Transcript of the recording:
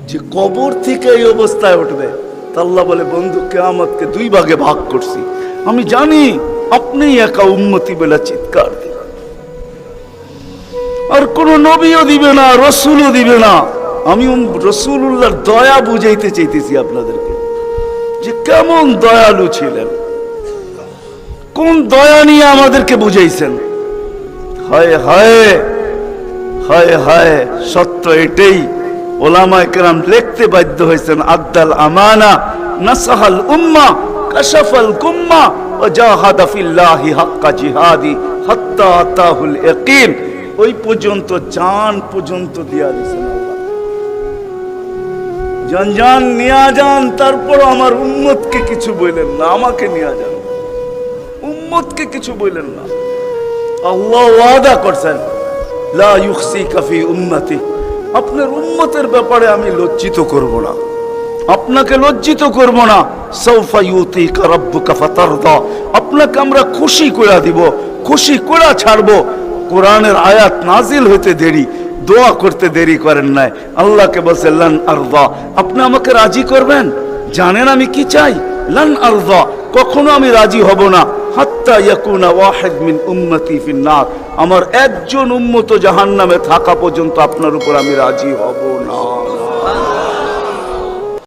যে কবর থেকে এই অবস্থায় উঠবে। তা আল্লাহ বলে, বন্ধু কিয়ামতকে 2 ভাগে ভাগ করছি, আমি জানি আপনি একা উম্মতি বলে চিৎকার দিবেন, আর কোন নবীও দিবে না, রসুলও দিবে না। আমি রসুলুল্লাহর দয়া বুঝাইতে চাইতেছি আপনাদেরকে, যে কেমন দয়ালু ছিলেন, কোন দয়া নিয়ে আমাদেরকে বুঝাইছেন। হায় হায় হায় হায়, সত্য এটাই। ওলামায়ে কেরাম লিখতে বাধ্য হয়েছেন, আদ্দাল আমানা, নাসাহাল উম্মাহ, কাশাফাল গুম্মাহ, ওয়া জাহাদা ফিল্লাহি হাক্কা জিহাদি হাত্তা আতাহুল ইয়াকিন। ওই পর্যন্ত জান পর্যন্ত দিয়া দিয়েছেন আল্লাহ। জান নিয়া যান, তারপর আমার উম্মতকে কিছু বললেন না, আমাকে নিয়ে যান, উম্মতকে কিছু বললেন না। আল্লাহ ওয়াদা করছেন, লা ইউখসিকা ফি উম্মতি, আপনার উম্মতের ব্যাপারে আমি লজ্জিত করব না, আপনাকে লজ্জিত করব না। সাউফা ইউতিকা রাব্বুকা ফাতারদা, আপনাকে আমরা খুশি করে দিব, খুশি করে ছাড়বো। কোরআনের আয়াত নাজিল হইতে দেরি, দোয়া করতে দেরি করেন নাই। আল্লাহকে বলছে লান আরদা, আপনি আমাকে রাজি করবেন? জানেন আমি কি চাই? লান আরদা, কখনো আমি রাজি হব না, হাত্তা ইয়াকুনা ওয়াহিদ মিন উম্মতি ফিন নার, আমার একজন উম্মত জাহান্নামে থাকা পর্যন্ত আপনার উপর আমি রাজি হব